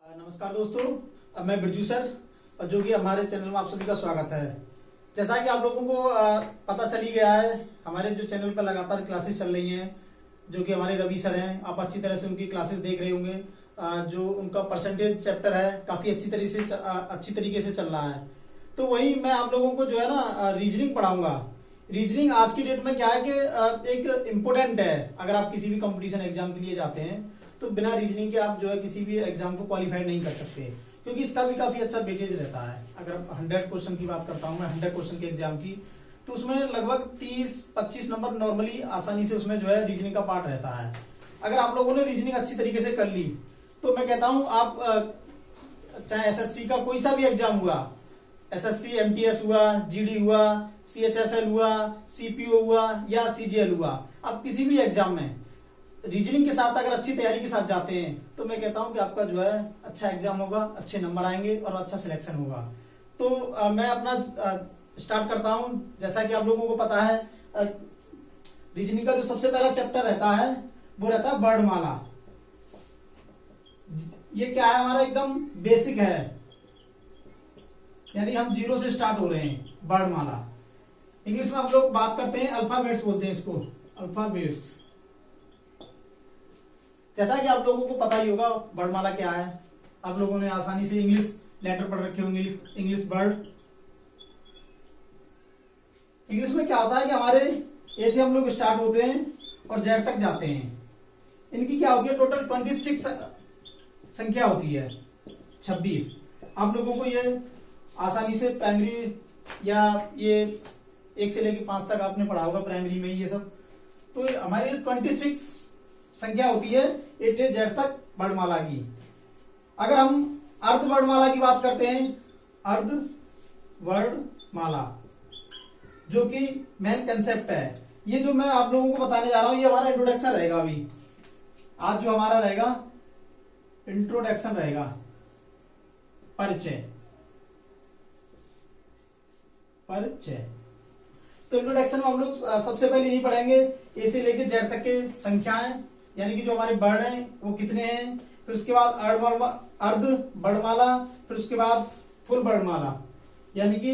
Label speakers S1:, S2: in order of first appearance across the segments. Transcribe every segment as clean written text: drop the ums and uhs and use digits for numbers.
S1: नमस्कार दोस्तों, मैं बिरजू सर और जो कि हमारे चैनल में आप सभी का स्वागत है। जैसा कि आप लोगों को पता चल ही गया है, हमारे जो चैनल पर लगातार क्लासेस चल रही हैं, जो कि हमारे रवि सर हैं। आप अच्छी तरह से उनकी क्लासेस देख रहे होंगे। जो उनका परसेंटेज चैप्टर है काफ़ी अच्छी तरीके से चल रहा है। तो वही मैं आप लोगों को जो है ना रीजनिंग पढ़ाऊंगा। रीजनिंग आज की डेट में क्या है कि एक इम्पोर्टेंट है। अगर आप किसी भी कंपटीशन एग्जाम के लिए जाते हैं तो बिना रीजनिंग के आप जो है किसी भी एग्जाम को क्वालिफाई नहीं कर सकते, क्योंकि इसका भी काफी अच्छा वेटेज रहता है। अगर 100 क्वेश्चन की बात करता हूँ मैं, 100 क्वेश्चन के एग्जाम की, तो उसमें लगभग 30-25 नंबर नॉर्मली आसानी से उसमें जो है रीजनिंग का पार्ट रहता है। अगर आप लोगों ने रीजनिंग अच्छी तरीके से कर ली तो मैं कहता हूँ आप चाहे एसएससी का कोई सा भी एग्जाम हुआ, एसएससी एमटीएस हुआ, जीडी हुआ, सीएचएसएल हुआ, सीपीओ हुआ या सीजीएल हुआ, आप किसी भी एग्जाम में रीजनिंग के साथ अगर अच्छी तैयारी के साथ जाते हैं तो मैं कहता हूं कि आपका जो है अच्छा एग्जाम होगा, अच्छे नंबर आएंगे और अच्छा सिलेक्शन होगा। तो मैं अपना स्टार्ट करता हूं। जैसा कि आप लोगों को पता है, रीजनिंग का जो सबसे पहला चैप्टर रहता है वो रहता है वर्णमाला। ये क्या है, हमारा एकदम बेसिक है, यानी हम जीरो से स्टार्ट हो रहे हैं। वर्णमाला इंग्लिश में हम लोग बात करते हैं अल्फाबेट्स, बोलते हैं इसको अल्फाबेट्स। जैसा कि आप लोगों को पता ही होगा वर्णमाला क्या है। आप लोगों ने आसानी से इंग्लिश लेटर पढ़ रखे होंगे, इंग्लिश वर्ड। इंग्लिश में क्या होता है कि हमारे ए से हम लोग स्टार्ट होते हैं और जेड तक जाते हैं। इनकी क्या होती है, टोटल 26 संख्या होती है, 26। आप लोगों को ये आसानी से प्राइमरी या ये 1 से लेकर 5 तक आपने पढ़ा होगा प्राइमरी में ये सब। तो हमारी 26 संख्या होती है ए से जेड तक वर्णमाला की। अगर हम अर्ध वर्णमाला की बात करते हैं, अर्ध वर्णमाला जो कि मेन कंसेप्ट है, ये जो मैं आप लोगों को बताने जा रहा हूं ये हमारा इंट्रोडक्शन रहेगा। अभी आज जो हमारा रहेगा इंट्रोडक्शन रहेगा, परिचय। तो इंट्रोडक्शन में हम लोग सबसे पहले यही पढ़ेंगे ए से लेकर जेड तक के संख्याएं, यानी कि जो हमारे वर्ड हैं वो कितने हैं। फिर उसके बाद अर्ध वर्णमाला, फिर उसके बाद फुल वर्णमाला। यानी कि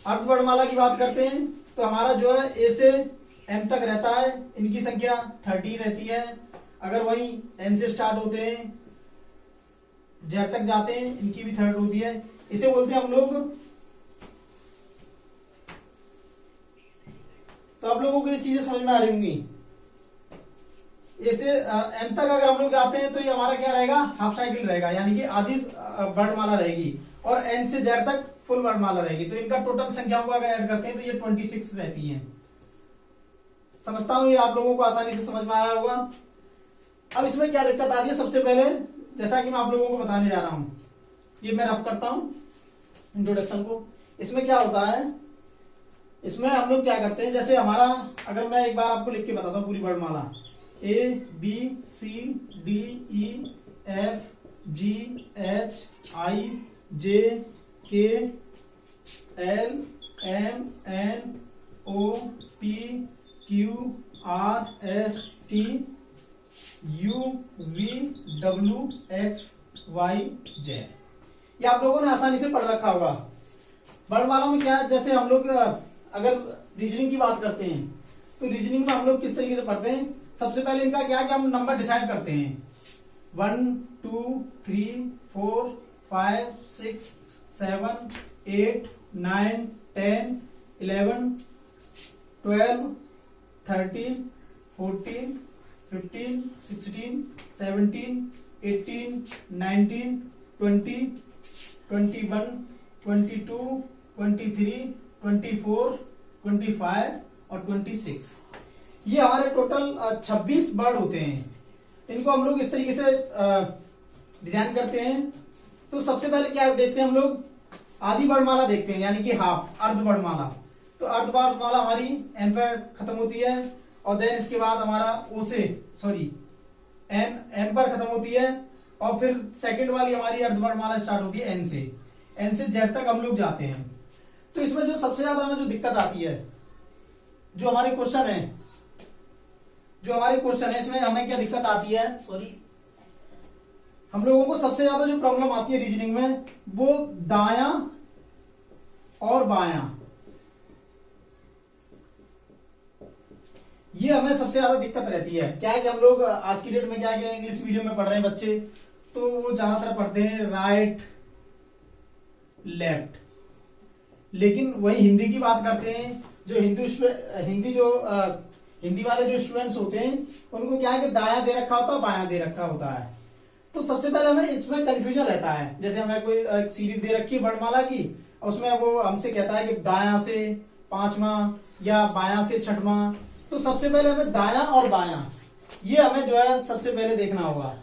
S1: अर्ध वर्णमाला की बात करते हैं तो हमारा जो है ए से एम तक रहता है, इनकी संख्या 30 रहती है। अगर वही एन से स्टार्ट होते हैं, जेड तक जाते हैं, इनकी भी 30 होती है। इसे बोलते हैं हम लोग। तो आप लोगों को ये चीजें समझ में आ रही होंगी। ऐसे एम तक अगर हम लोग जाते हैं तो ये हमारा क्या रहेगा, हाफ साइकिल रहेगा, यानी कि आधी वर्णमाला रहेगी। और एन से जेड तक फुल वर्णमाला रहेगी। तो इनका टोटल संख्याओं को अगर ऐड करते हैं तो ये 26 रहती हैं। समझता हूं ये आप लोगों को आसानी से समझ में आया होगा। अब इसमें क्या दिक्कत आती है, सबसे पहले जैसा कि मैं आप लोगों को बताने जा रहा हूं, ये मैं रफ करता हूं इंट्रोडक्शन को। इसमें क्या होता है, इसमें हम लोग क्या करते हैं, जैसे हमारा, अगर मैं एक बार आपको लिख के बताता हूँ पूरी वर्णमाला, A B C D E F G H I J K L M N O P Q R S T U V W X Y Z. ये आप लोगों ने आसानी से पढ़ रखा होगा। वर्णमाला में क्या है, जैसे हम लोग अगर रीजनिंग की बात करते हैं तो रीजनिंग में हम लोग किस तरीके से पढ़ते हैं। सबसे पहले इनका क्या है कि हम नंबर डिसाइड करते हैं, 1 2 3 4 5 6 7 8 9 10 11 12 13 14 15 16 17 18 19 20 21 22 23 24 25 और 26। ये हमारे टोटल 26 वर्ड होते हैं। इनको हम लोग इस तरीके से डिजाइन करते हैं। तो सबसे पहले क्या देखते हैं हम लोग, आधी वर्णमाला देखते हैं, यानी कि हाफ, अर्ध वर्णमाला। तो अर्ध वर्णमाला हमारी एन पर खत्म होती है और देन इसके बाद हमारा ओ से, सॉरी, एन पर खत्म होती है। और फिर सेकंड वाली हमारी अर्ध वर्णमाला स्टार्ट होती है एन से जेड तक हम लोग जाते हैं। तो इसमें जो सबसे ज्यादा हमें जो दिक्कत आती है, जो हमारे क्वेश्चन है इसमें हमें क्या दिक्कत आती है, सॉरी, हम लोगों को सबसे ज्यादा जो प्रॉब्लम आती है रीजनिंग में वो दायां और बायां, ये हमें सबसे ज्यादा दिक्कत रहती है। क्या है कि हम लोग आज की डेट में क्या है इंग्लिश मीडियम में पढ़ रहे हैं बच्चे, तो वो ज्यादातर पढ़ते हैं राइट लेफ्ट, लेकिन वही हिंदी की बात करते हैं, जो हिंदी वाले जो स्टूडेंट्स होते हैं उनको क्या है कि दायां दे रखा होता है, बायां दे रखा होता है। तो सबसे पहले हमें इसमें कंफ्यूजन रहता है। जैसे हमें कोई सीरीज दे रखी है वर्णमाला की, उसमें वो हमसे कहता है कि दायां से पांचवा या बायां से छठवां, तो सबसे पहले हमें दायां और बायां ये हमें जो है सबसे पहले देखना होगा।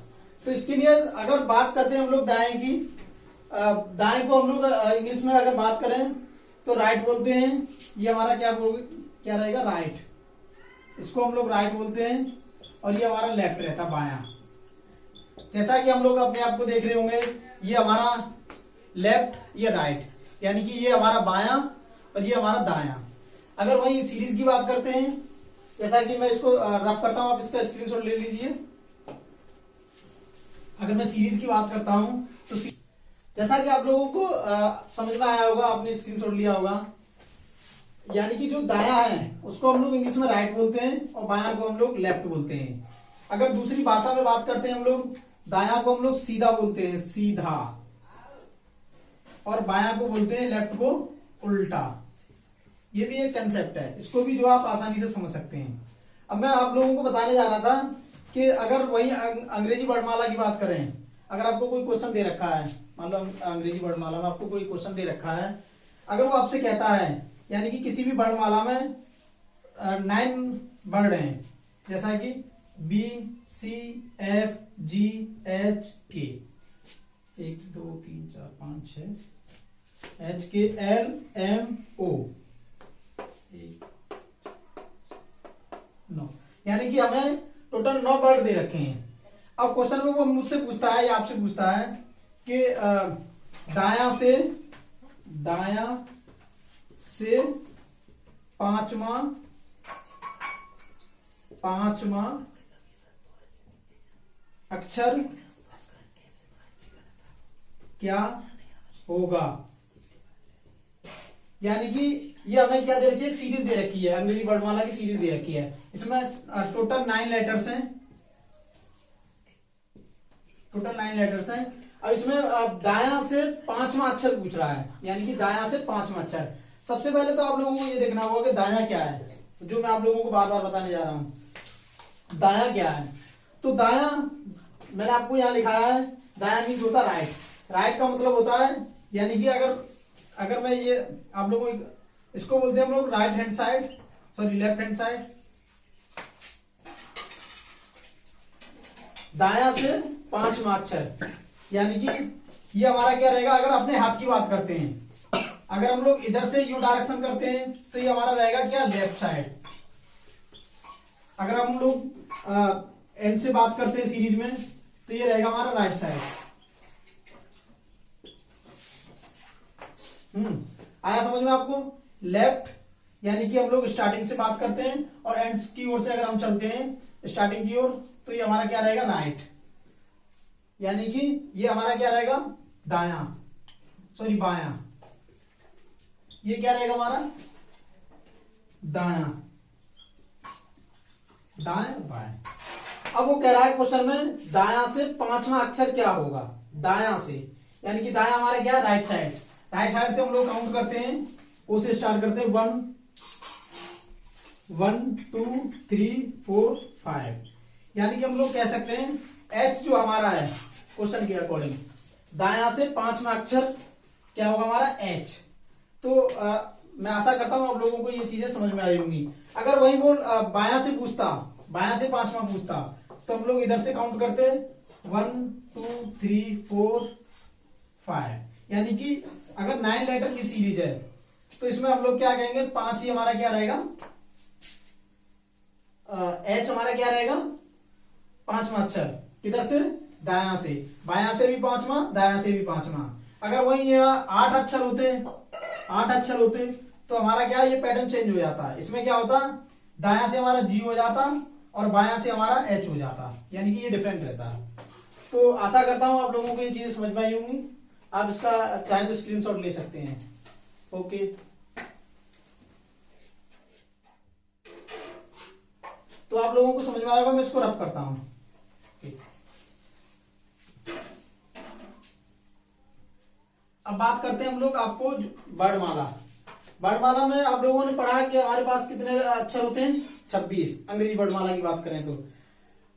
S1: तो इसके लिए अगर बात करते हैं हम लोग दाएं की, दाएं को हम लोग इंग्लिश में अगर बात करें तो राइट बोलते हैं। ये हमारा क्या रहेगा, राइट, इसको हम लोग राइट बोलते हैं, और ये हमारा लेफ्ट रहता बायां। जैसा कि हम लोग अपने आप को देख रहे होंगे, ये हमारा लेफ्ट, ये राइट, यानी कि ये हमारा बायां और ये हमारा दायां। अगर वही सीरीज की बात करते हैं, जैसा कि मैं इसको रफ करता हूं, आप इसका स्क्रीनशॉट ले लीजिए। अगर मैं सीरीज की बात करता हूं तो जैसा कि आप लोगों को समझ में आया होगा, आपने स्क्रीनशॉट लिया होगा, यानी कि जो दायां है उसको हम लोग इंग्लिश में राइट बोलते हैं और बायां को हम लोग लेफ्ट बोलते हैं। अगर दूसरी भाषा में बात करते हैं हम लोग, दायां को हम लोग सीधा बोलते हैं, सीधा, और बायां को बोलते हैं, लेफ्ट को उल्टा। ये भी एक कंसेप्ट है, इसको भी जो आप आसानी से समझ सकते हैं। अब मैं आप लोगों को बताने जा रहा था कि अगर वही अंग्रेजी वर्णमाला की बात करें, अगर आपको कोई क्वेश्चन दे रखा है, मान लो अंग्रेजी वर्णमाला में आपको कोई क्वेश्चन दे रखा है, अगर वो आपसे कहता है, यानी कि किसी भी वर्णमाला में 9 वर्ड हैं, जैसा कि B C F G H K, 1 2 3 4 5 6, H के एल एम ओ 9, यानी कि हमें टोटल 9 वर्ड दे रखे हैं। अब क्वेश्चन में वो मुझसे पूछता है या आपसे पूछता है कि दायां से पांचवा अक्षर क्या होगा, यानी कि ये हमें क्या दे रखी है, एक सीरीज दे रखी है, अंग्रेजी वर्णमाला की सीरीज दे रखी है। इसमें टोटल 9 लेटर्स हैं, अब इसमें दायां से 5वां अक्षर पूछ रहा है, यानी कि दायां से 5वां अक्षर। सबसे पहले तो आप लोगों को ये देखना होगा कि दायां क्या है, जो मैं आप लोगों को बार बार बताने जा रहा हूं। दायां क्या है, तो दायां मैंने आपको यहां लिखाया है, दायां मीन्स होता राइट। राइट का मतलब होता है, यानी कि अगर मैं ये आप लोगों को, इसको बोलते हैं हम लोग right hand side, sorry left hand side. दायां से 5वां अक्षर, यानी कि ये हमारा क्या रहेगा, अगर अपने हाथ की बात करते हैं, अगर हम लोग इधर से यू डायरेक्शन करते हैं तो ये हमारा रहेगा क्या, लेफ्ट साइड। अगर हम लोग एंड से बात करते हैं सीरीज में तो ये रहेगा हमारा राइट साइड। आया समझ में आपको? लेफ्ट यानी कि हम लोग स्टार्टिंग से बात करते हैं, और एंड्स की ओर से अगर हम चलते हैं स्टार्टिंग की ओर तो ये हमारा क्या रहेगा, राइट, यानी कि ये हमारा क्या रहेगा, दायां, सॉरी बायां। ये क्या रहेगा हमारा, दायां, दाएं बाएं। अब वो कह रहा है क्वेश्चन में दायां से 5वां अक्षर क्या होगा, दायां से, यानी कि दायां हमारा क्या है, राइट साइड। राइट साइड से हम लोग काउंट करते हैं, ओ से स्टार्ट करते हैं, 1 2 3 4 5, यानी कि हम लोग कह सकते हैं एच जो हमारा है क्वेश्चन के अकॉर्डिंग, दायां से 5वां अक्षर क्या होगा हमारा, एच। तो मैं आशा करता हूं आप लोगों को ये चीजें समझ में आई होंगी। अगर वही वो बायां से पूछता, बायां से 5वां पूछता, तो हम लोग इधर से काउंट करते 1 2 3 4 5, यानी कि अगर 9 लेटर की सीरीज है तो इसमें हम लोग क्या कहेंगे, 5 ही हमारा क्या रहेगा, एच हमारा क्या रहेगा, 5वां अक्षर, किधर से, दायां से। बायां से भी 5वां, दायां से भी 5वां। अगर वही 8 अक्षर होते तो हमारा क्या, ये पैटर्न चेंज हो जाता है। इसमें क्या होता, दायां से हमारा जी हो जाता और बायां से हमारा एच हो जाता, यानी कि ये डिफरेंट रहता है। तो आशा करता हूं आप लोगों को ये चीजें समझ में आई होंगी। आप इसका चाहे तो स्क्रीनशॉट ले सकते हैं। ओके, तो आप लोगों को समझ में आएगा। मैं इसको रफ करता हूं। अब बात करते हैं हम लोग आपको वर्णमाला। वर्णमाला में आप लोगों ने पढ़ा कि हमारे पास कितने अक्षर होते हैं, 26, अंग्रेजी वर्णमाला की बात करें तो।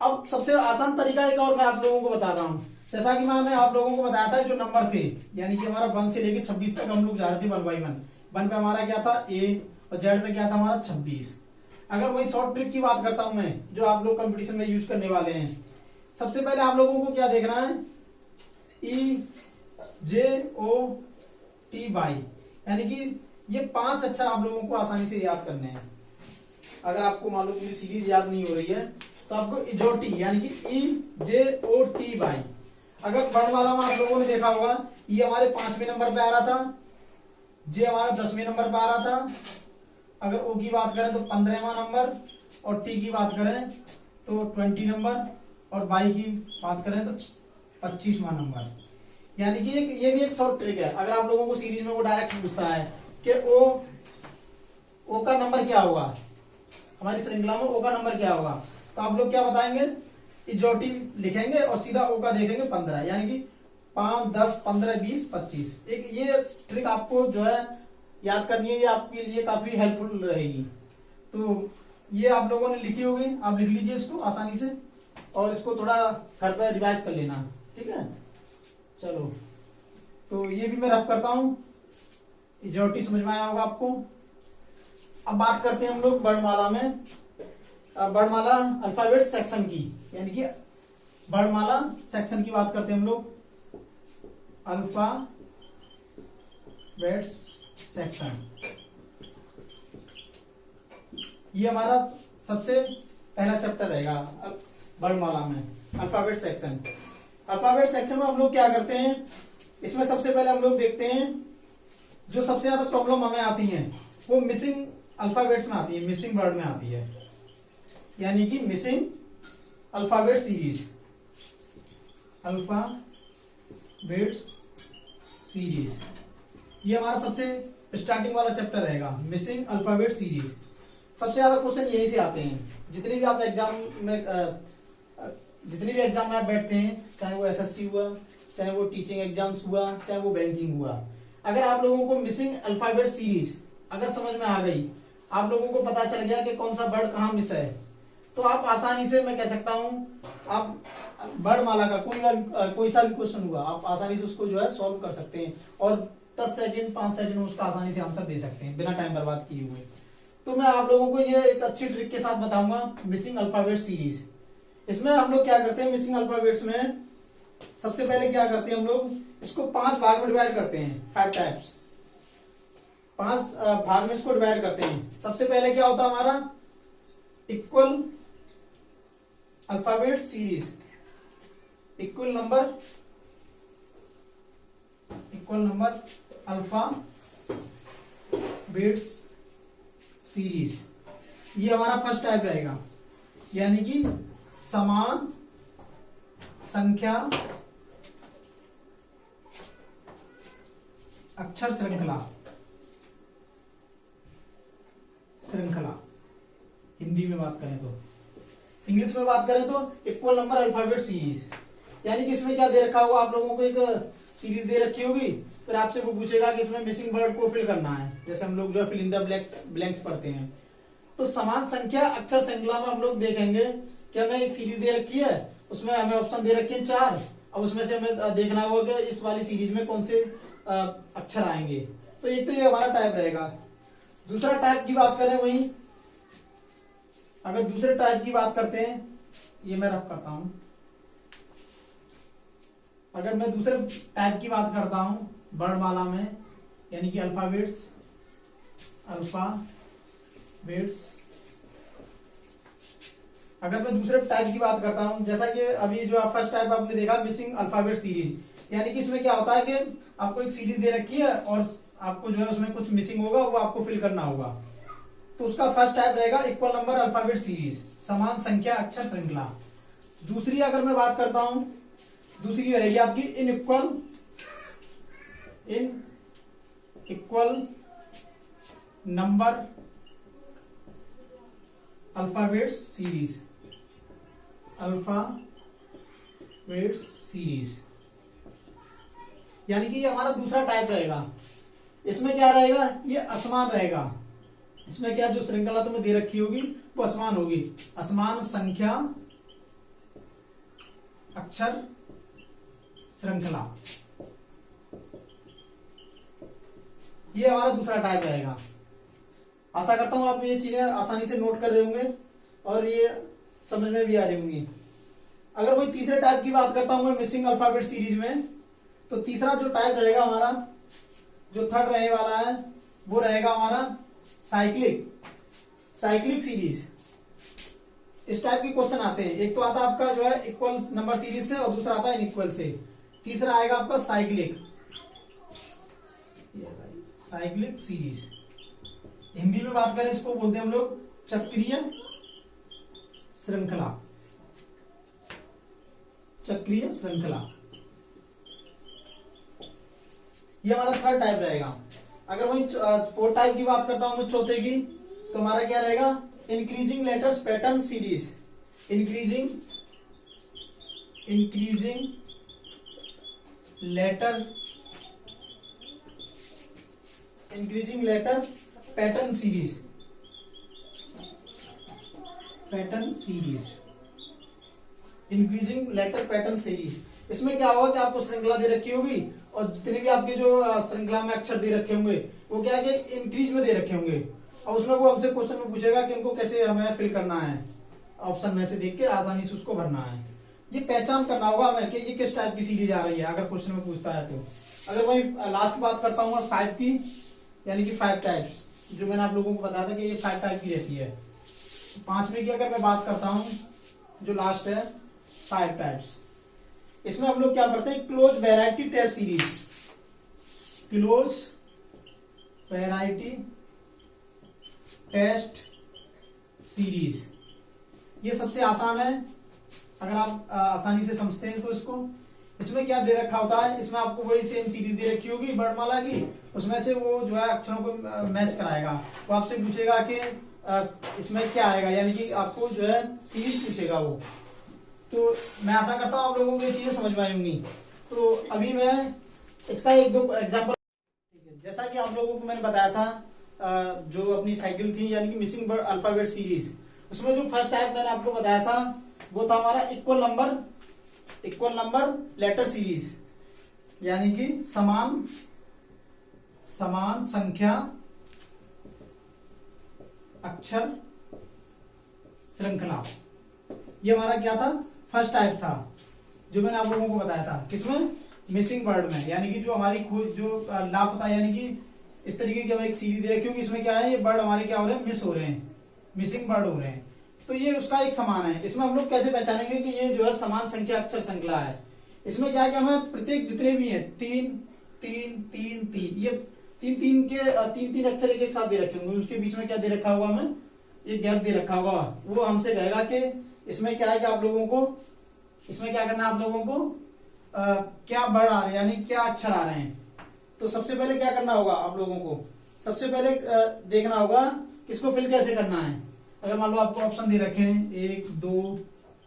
S1: अब सबसे आसान तरीका एक और मैं आप लोगों को बता रहा हूं। जैसा कि मैंने आप लोगों को बताया था जो नंबर थे, यानी कि हमारा 1 से लेके 26 तक हम लोग जा रहे थे 1 बाई 1। 1 पे हमारा क्या था A, और Z पे क्या था हमारा 26। अगर वही शॉर्ट ट्रिक की बात करता हूं मैं, जो आप लोग कंपटीशन में यूज करने वाले हैं। सबसे पहले आप लोगों को क्या देखना है, EJOTY, यानी कि ये 5 अक्षर आप लोगों को आसानी से याद करने हैं। अगर आपको मालूम कि सीरीज याद नहीं हो रही है तो आपको इजोटी यानी कि EJOTY। अगर वर्णमाला में आप लोगों ने देखा होगा, ये हमारे 5वें नंबर पे आ रहा था, जे हमारा 10वें नंबर पे आ रहा था। अगर ओ की बात करें तो 15वां नंबर, और टी की बात करें तो 20 नंबर, और बाई की बात करें तो 25वां नंबर। यानी कि ये भी एक शॉर्ट ट्रिक है। अगर आप लोगों को सीरीज में वो डायरेक्ट पूछता है कि ओ का नंबर क्या होगा, हमारी श्रृंखला में ओ का नंबर क्या होगा, तो आप लोग क्या बताएंगे, इजोटी लिखेंगे और सीधा ओ का देखेंगे 15, यानी कि 5, 10, 15, 20, 25। एक ये ट्रिक आपको जो है याद करनी है, ये आपके लिए काफी हेल्पफुल रहेगी। तो ये आप लोगों ने लिखी होगी, आप लिख लीजिए इसको आसानी से, और इसको थोड़ा घर पर रिवाइज कर लेना, ठीक है। चलो, तो ये भी मैं रफ करता हूं, इजोटी समझ में आया होगा आपको। अब बात करते हैं हम लोग वर्णमाला में, वर्णमाला अल्फाबेट सेक्शन की, यानी कि वर्णमाला सेक्शन की बात करते हैं हम लोग। अल्फाबेट सेक्शन, ये हमारा सबसे पहला चैप्टर रहेगा वर्णमाला में, अल्फाबेट सेक्शन। अल्फाबेट सेक्शन में हम लोग क्या करते हैं, इसमें सबसे पहले हम लोग देखते हैं जो सबसे ज्यादा प्रॉब्लम हमें आती है वो मिसिंग अल्फाबेट्स में आती है, मिसिंग वर्ड में आती है, यानी कि missing alphabet series. Alphabet series ये हमारा सबसे स्टार्टिंग वाला चैप्टर रहेगा, मिसिंग अल्फाबेट सीरीज। सबसे ज्यादा क्वेश्चन यही से आते हैं, जितने भी आप एग्जाम में आप बैठते हैं, चाहे वो एसएससी हुआ, चाहे वो टीचिंग एग्जाम्स हुआ, चाहे वो बैंकिंग हुआ। अगर आप लोगों को मिसिंग अल्फाबेट सीरीज अगर समझ में आ गई, आप लोगों को पता चल गया कि कौन सा वर्ड कहाँ मिस है, तो आप आसानी से, मैं कह सकता हूं, आप वर्णमाला का कोई सा भी क्वेश्चन हुआ, आप आसानी से उसको जो है सॉल्व कर सकते हैं, और 10 सेकंड 5 सेकंड में उसका आसानी से आंसर दे सकते हैं बिना टाइम बर्बाद किए हुए। तो मैं आप लोगों को ये एक अच्छी ट्रिक के साथ बताऊंगा, मिसिंग अल्फाबेट सीरीज। इसमें हम लोग क्या करते हैं, मिसिंग अल्फाबेट्स में सबसे पहले क्या करते हैं, हम लोग इसको 5 भाग में डिवाइड करते हैं, 5 टाइप्स, 5 भाग में इसको डिवाइड करते हैं। सबसे पहले क्या होता है हमारा, equal alphabet series, equal number alphabets series, ये हमारा फर्स्ट टाइप रहेगा, यानी कि समान संख्या अक्षर श्रृंखला, हिंदी में बात करें तो। इंग्लिश में बात करें तो इक्वल नंबर अल्फाबेट सीरीज, यानी कि इसमें क्या दे रखा होगा, आप लोगों को एक सीरीज दे रखी होगी, फिर आपसे वो पूछेगा कि इसमें मिसिंग वर्ड को फिल करना है, जैसे हम लोग जो फिल इन द ब्लैंक्स पढ़ते हैं। तो समान संख्या अक्षर श्रृंखला में हम लोग देखेंगे कि हमें एक सीरीज दे रखी है, उसमें हमें ऑप्शन दे रखे हैं 4, अब उसमें से हमें देखना होगा कि इस वाली सीरीज में कौन से अक्षर आएंगे। तो एक तो ये हमारा टाइप रहेगा। दूसरा टाइप की बात करें, वही अगर दूसरे टाइप की बात करते हैं, ये मैं रफ करता हूं, अगर मैं दूसरे टाइप की बात करता हूं वर्णमाला में, यानी कि अल्फाबेट्स अगर मैं दूसरे टाइप की बात करता हूं, जैसा कि अभी जो फर्स्ट टाइप आपने देखा मिसिंग अल्फाबेट सीरीज, यानी कि इसमें क्या होता है कि आपको एक सीरीज दे रखी है और आपको जो है उसमें कुछ मिसिंग होगा, वो आपको फिल करना होगा। तो उसका फर्स्ट टाइप रहेगा इक्वल नंबर अल्फाबेट सीरीज, समान संख्या अक्षर श्रृंखला। दूसरी अगर मैं बात करता हूं दूसरी रहेगी आपकी in equal number alphabets series, यानी कि ये हमारा दूसरा टाइप रहेगा। इसमें क्या रहेगा, ये असमान रहेगा। इसमें क्या, जो श्रृंखला तुम्हें दे रखी होगी वो असमान होगी, असमान संख्या अक्षर श्रृंखला, ये हमारा दूसरा टाइप रहेगा। आशा करता हूं आप ये चीजें आसानी से नोट कर रहे होंगे और ये समझ में भी आ रही होंगी। अगर कोई तीसरे टाइप की बात करता हूं मैं मिसिंग अल्फाबेट सीरीज में, तो तीसरा जो टाइप रहेगा हमारा, जो थर्ड रहने वाला है, वो रहेगा हमारा साइक्लिक सीरीज। इस टाइप के क्वेश्चन आते हैं, एक तो आता है आपका जो है इक्वल नंबर सीरीज से और दूसरा आता है इनइक्वल से, तीसरा आएगा आपका साइक्लिक सीरीज। हिंदी में बात करें इसको बोलते हैं हम लोग चक्रीय श्रृंखला। ये हमारा थर्ड टाइप रहेगा। अगर वही फोर्थ टाइप की बात करता हूं मैं चौथे की, तो हमारा क्या रहेगा, increasing letters pattern series. Increasing letter pattern series. Increasing letter pattern series, इसमें क्या होगा कि आपको श्रृंखला दे रखी होगी और जितने भी आपके जो श्रृंखला में अक्षर दे रखे होंगे वो क्या है कि इंक्रीज में दे रखे होंगे, और उसमें वो हमसे क्वेश्चन में पूछेगा कि उनको कैसे हमें फिल करना है, ऑप्शन में से देख के आसानी से उसको भरना है। ये पहचान करना होगा हमें कि ये किस टाइप की सीरीज आ रही है, अगर क्वेश्चन में पूछता है तो। अगर वही लास्ट बात करता हूँ 5 की, यानी कि 5 टाइप्स, जो मैंने आप लोगों को बताया था कि ये 5 टाइप की रहती है। 5वीं की अगर मैं बात करता हूँ, जो लास्ट है 5 टाइप्स, इसमें हम लोग क्या पढ़ते हैं, close variety test series. Close variety test series, ये सबसे आसान है अगर आप आसानी से समझते हैं तो इसको। इसमें क्या दे रखा होता है, इसमें आपको वही सेम सीरीज दे रखी होगी वर्णमाला की, उसमें से वो जो है अक्षरों को मैच कराएगा। वो आपसे पूछेगा कि इसमें क्या आएगा, यानी कि आपको जो है सीरीज पूछेगा वो। तो मैं आशा करता हूँ आप लोगों को ये चीजें समझ में आई होंगी। तो अभी मैं इसका एक दो एग्जांपल, जैसा कि आप लोगों को मैंने बताया था, जो अपनी साइकिल थी यानी कि मिसिंग अल्फाबेट सीरीज, उसमें जो फर्स्ट टाइप मैंने आपको बताया था वो था हमारा इक्वल नंबर लेटर सीरीज, यानी कि समान संख्या अक्षर श्रृंखला। ये हमारा क्या था, फर्स्ट टाइप था जो मैंने आप लोगों को बताया था। किसमें, मिसिंग वर्ड में, यानी कि जो हमारी जो लापता, यानी कि इस तरीके की हमें एक सीरीज दे रखी होगी, इसमें क्या है, ये वर्ड हमारे क्या हो रहे हैं, मिस हो रहे हैं, मिसिंग वर्ड हो रहे हैं। तो ये उसका एक समान है। इसमें हम लोग कैसे पहचानेंगे कि ये जो है समान संख्या अक्षर श्रृंखला है। इसमें क्या है कि हमें प्रत्येक जितने भी हैं 3 ये तीन अक्षर एक साथ दे रखे होंगे, उसके बीच में क्या दे रखा होगा, हमें ये गैप दे रखा होगा। वो हमसे कहेगा कि इसमें क्या है कि आप लोगों को, इसमें क्या करना है, आप लोगों को क्या वर्ड आ रहे हैं, यानी क्या अक्षर आ रहे हैं। तो सबसे पहले क्या करना होगा आप लोगों को, सबसे पहले देखना होगा कि इसको फिल कैसे करना है। अगर मान लो आपको ऑप्शन दे रखे हैं 1 2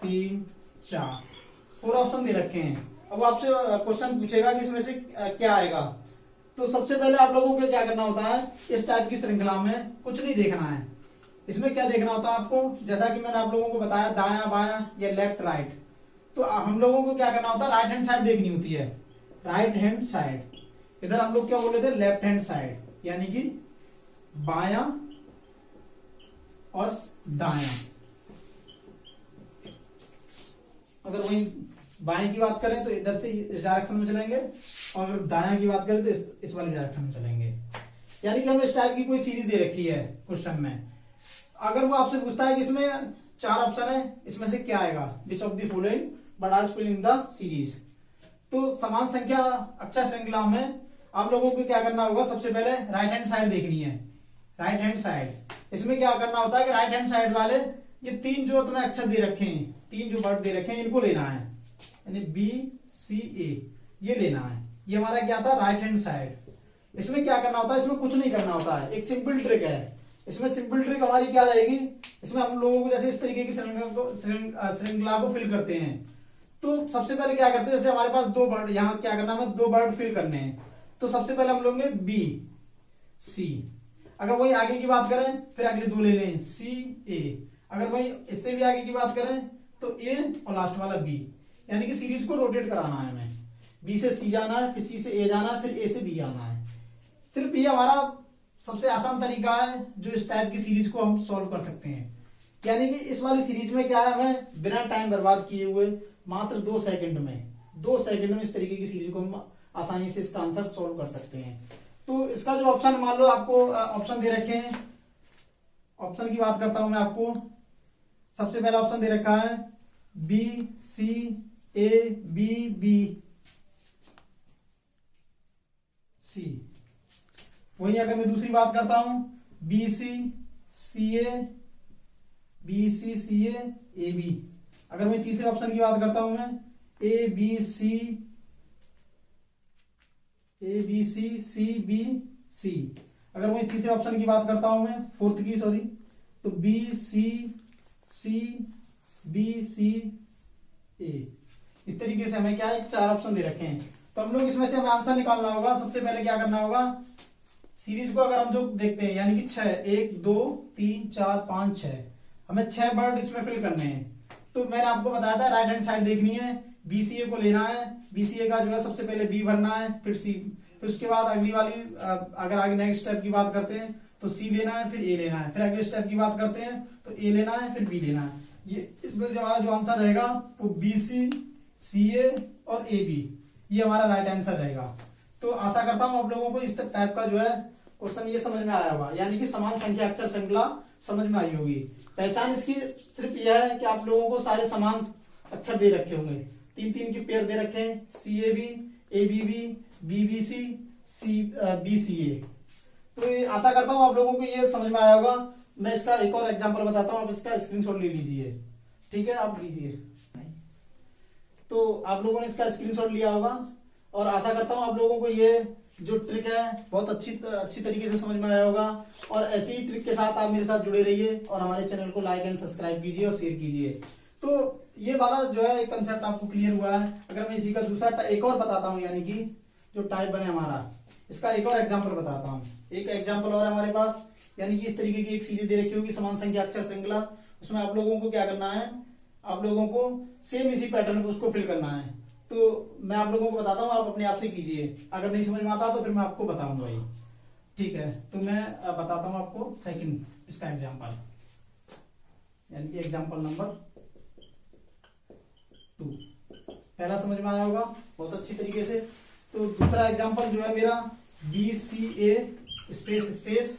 S1: 3 4, 4 ऑप्शन दे रखे हैं। अब आपसे क्वेश्चन पूछेगा कि इसमें से क्या आएगा। तो सबसे पहले आप लोगों को क्या करना होता है, इस टाइप की श्रृंखला में कुछ नहीं देखना है। इसमें क्या देखना होता है आपको, जैसा कि मैंने आप लोगों को बताया, दायां बायां या लेफ्ट राइट। तो हम लोगों को क्या करना होता है, राइट हैंड साइड देखनी होती है, राइट हैंड साइड। इधर हम लोग क्या बोल रहे थे, लेफ्ट हैंड साइड, यानी कि बायां और दायां। अगर वही बाएं की बात करें तो इधर से इस डायरेक्शन में चलेंगे, और अगर दायां की बात करें तो इस वाली डायरेक्शन में चलेंगे। यानी कि हमें इस टाइप की कोई सीरीज दे रखी है क्वेश्चन में। अगर वो आपसे पूछता है कि इसमें 4 ऑप्शन है, इसमें से क्या आएगा, which of the following but आज फिल इन द सीरीज। तो समान संख्या अक्षर श्रृंखला में आप लोगों को क्या करना होगा, सबसे पहले राइट हैंड साइड देखनी है, राइट हैंड साइड। इसमें क्या करना होता है कि राइट हैंड साइड वाले ये 3 जो तुम्हें अक्षर दे रखे हैं, 3 जो वर्ड दे रखे हैं, इनको लेना है। यानी बी सी ए ये लेना है। ये हमारा क्या था, राइट हैंड साइड। इसमें क्या करना होता है, इसमें कुछ नहीं करना होता है, एक सिंपल ट्रिक है। इसमें सिंपल ट्रिक हमारी क्या रहेगी, इसमें हम लोगों को जैसे इस तरीके की श्रृंखला को फिल करते हैं। तो सबसे पहले क्या करते हैं, जैसे हमारे पास दो बर्ड, यहाँ क्या करना है, दो बर्ड फिल करने हैं। तो सबसे पहले हम लोग बी सी, अगर वही आगे की बात करें फिर अगले दो ले लें सी ए, अगर वही इससे भी आगे की बात करें तो ए और लास्ट वाला बी। यानी कि सीरीज को रोटेट कराना है हमें, बी से सी जाना है, फिर सी से ए जाना है, फिर ए से बी आना है। सिर्फ ये हमारा सबसे आसान तरीका है जो इस टाइप की सीरीज को हम सॉल्व कर सकते हैं। यानी कि इस वाली सीरीज में क्या है, हमें बिना टाइम बर्बाद किए हुए मात्र 2 सेकंड में इस तरीके की सीरीज को हम आसानी से इसका आंसर सॉल्व कर सकते हैं। तो इसका जो ऑप्शन, मान लो आपको ऑप्शन दे रखे हैं, ऑप्शन की बात करता हूं मैं आपको। सबसे पहला ऑप्शन दे रखा है B C A B B C. वही अगर मैं दूसरी बात करता हूं B C C A B. अगर मैं तीसरे ऑप्शन की बात करता हूं मैं ए बी सी सी बी सी। अगर मैं तीसरे ऑप्शन की बात करता हूं मैं, फोर्थ की सॉरी, तो बी सी बी सी ए। इस तरीके से हमें क्या है, 4 ऑप्शन दे रखे हैं। तो हम लोग इसमें से हमें आंसर निकालना होगा। सबसे पहले क्या करना होगा, सीरीज को अगर हम जो देखते हैं यानी कि 6, 1 2 3 4 5 6, हमें 6 बर्ड इसमें फिल करने हैं। तो मैंने आपको बताया था राइट हैंड साइड देखनी है, बीसीए को लेना है, बीसीए का जो है सबसे पहले बी भरना है, फिर सी, फिर उसके बाद अगली वाली अगर आगे नेक्स्ट स्टेप की बात करते हैं तो सी लेना है, फिर ए लेना है, फिर अगले स्टेप की बात करते हैं तो ए लेना है, फिर बी लेना है। ये इसमें से हमारा जो आंसर रहेगा वो बी सी सी ए और ए बी, ये हमारा राइट आंसर रहेगा। तो आशा करता हूं आप लोगों को इस टाइप का जो है क्वेश्चन ये समझ में आया होगा, यानी कि समान संख्या अक्षर श्रृंखला समझ में आई होगी। पहचान इसकी सिर्फ यह है कि आप लोगों को सारे समान अक्षर दे रखे होंगे, 3 के पेयर दे रखे हैं, C A B, A B B, B B C, C B C A. तो ये आशा करता हूं आप लोगों को ये समझ में आया होगा। मैं इसका एक और एग्जांपल बताता हूं, आप इसका स्क्रीनशॉट ले लीजिए, ठीक है, आप लीजिए। तो आप लोगों ने इसका स्क्रीनशॉट लिया होगा और आशा करता हूं आप लोगों को ये जो ट्रिक है बहुत अच्छी तरीके से समझ में आया होगा। और ऐसी ही ट्रिक के साथ आप मेरे साथ जुड़े रहिए और हमारे चैनल को लाइक एंड सब्सक्राइब कीजिए और शेयर कीजिए। तो ये वाला जो है कंसेप्ट आपको क्लियर हुआ है। अगर मैं इसी का दूसरा एक और बताता हूँ, यानी कि जो टाइप बने हमारा, इसका एक और एग्जाम्पल बताता हूँ। एक एग्जाम्पल और हमारे पास, यानी कि इस तरीके की एक सीरीज दे रखी होगी समान संख्या अक्षर श्रृंखला। उसमें आप लोगों को क्या करना है, आप लोगों को सेम इसी पैटर्न पे उसको फिल करना है। तो मैं आप लोगों को बताता हूँ, आप अपने आप से कीजिए। अगर नहीं समझ में आता तो फिर मैं आपको बताऊंगा ही, ठीक है। तो मैं बताता हूँ आपको सेकंड इसका एग्जाम्पल, यानी कि एग्जाम्पल नंबर 2। पहला समझ में आया होगा बहुत अच्छी तरीके से। तो दूसरा एग्जाम्पल जो है मेरा बी सी ए स्पेस स्पेस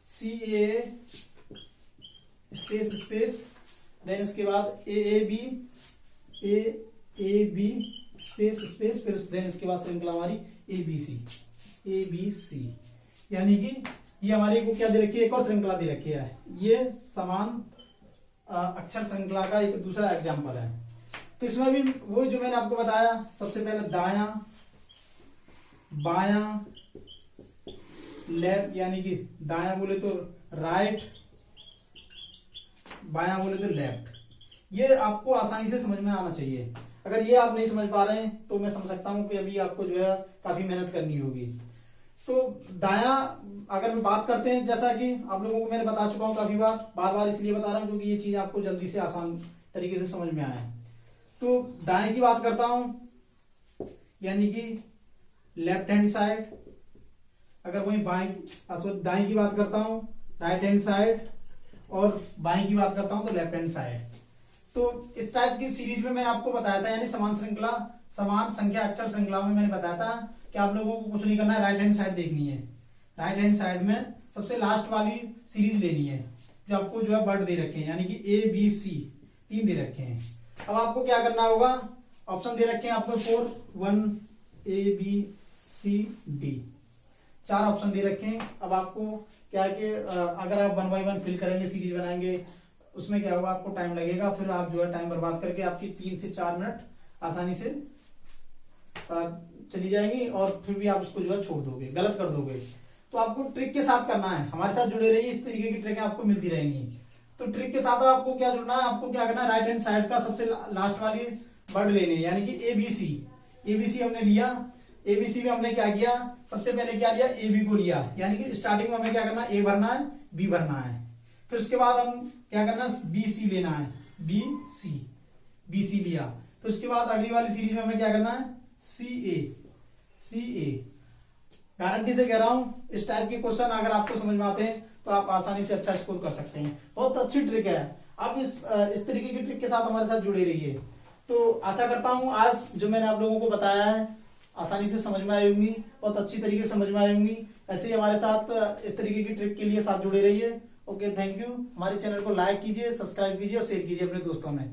S1: सी ए स्पेस स्पेस, देन इसके बाद ए बी स्पेस स्पेस, फिर देन इसके बाद श्रृंखला हमारी ए बी सी। यानी कि ये हमारे को क्या दे रखी है, एक और श्रृंखला दे रखी है। ये समान अक्षर श्रृंखला का एक दूसरा एग्जाम्पल है। तो इसमें भी वो जो मैंने आपको बताया, सबसे पहले दायां बायां लेफ्ट, यानी कि दायां बोले तो राइट, बायां बोले तो लेफ्ट। ये आपको आसानी से समझ में आना चाहिए। अगर ये आप नहीं समझ पा रहे हैं तो मैं समझ सकता हूं कि अभी आपको जो है काफी मेहनत करनी होगी। तो दायां अगर बात करते हैं, जैसा कि आप लोगों को मैंने बता चुका हूं काफी बार इसलिए बता रहा हूं क्योंकि ये चीज आपको जल्दी से आसान तरीके से समझ में आए। तो दाएं की बात करता हूं, यानी कि लेफ्ट हैंड साइड। अगर वही दाएं की बात करता हूं राइट हैंड साइड, और बाएं की बात करता हूं तो लेफ्ट हैंड साइड। तो इस टाइप की सीरीज में मैंने आपको बताया था, यानी समान संख्या अक्षर श्रृंखला में मैंने बताया था कि आप लोगों को कुछ नहीं करना है, राइट हैंड साइड देखनी है। राइट हैंड साइड में सबसे लास्ट वाली सीरीज लेनी है जो आपको जो है वर्ड दे रखे हैं, यानी कि ए बी सी 3 दे रखे हैं। अब आपको क्या करना होगा, ऑप्शन दे रखे हैं आपको 4 1 A B C D, 4 option दे रखे हैं। अब आपको क्या है कि अगर आप 1 बाय 1 फिल करेंगे, सीरीज बनाएंगे, उसमें क्या होगा, आपको टाइम लगेगा। फिर आप जो है टाइम बर्बाद करके आपकी 3 से 4 मिनट आसानी से चली जाएंगी और फिर भी आप उसको जो है छोड़ दोगे, गलत कर दोगे। तो आपको ट्रिक के साथ करना है, हमारे साथ जुड़े रहिए, इस तरीके की ट्रिक आपको मिलती रहेंगी। तो ट्रिक के साथ आपको क्या जुड़ना है, आपको क्या करना है, राइट हैंड साइड का सबसे लास्ट वाली वर्ड लेने, यानी कि एबीसी। एबीसी हमने लिया, एबीसी में हमने क्या किया, सबसे पहले क्या लिया, ए बी को लिया, यानी कि स्टार्टिंग में हमें क्या करना है, ए भरना है, बी भरना है। फिर उसके बाद हम क्या करना है, बी सी लेना है, बी सी, बी सी लिया। फिर उसके बाद अगली वाली सीरीज में हमें क्या करना है, सी ए, सी ए। गारंटी से कह रहा हूं, इस टाइप के क्वेश्चन अगर आपको समझ में आते हैं तो आप आसानी से अच्छा स्कोर कर सकते हैं। बहुत अच्छी ट्रिक है, आप इस तरीके की ट्रिक के साथ हमारे साथ जुड़े रहिए। तो आशा करता हूं आज जो मैंने आप लोगों को बताया है आसानी से समझ में आई होंगी, बहुत अच्छी तरीके से समझ में आई होंगी। ऐसे ही हमारे साथ इस तरीके की ट्रिक के लिए साथ जुड़े रहिए। Okay, thank you. हमारे चैनल को लाइक कीजिए, सब्सक्राइब कीजिए और शेयर कीजिए अपने दोस्तों में।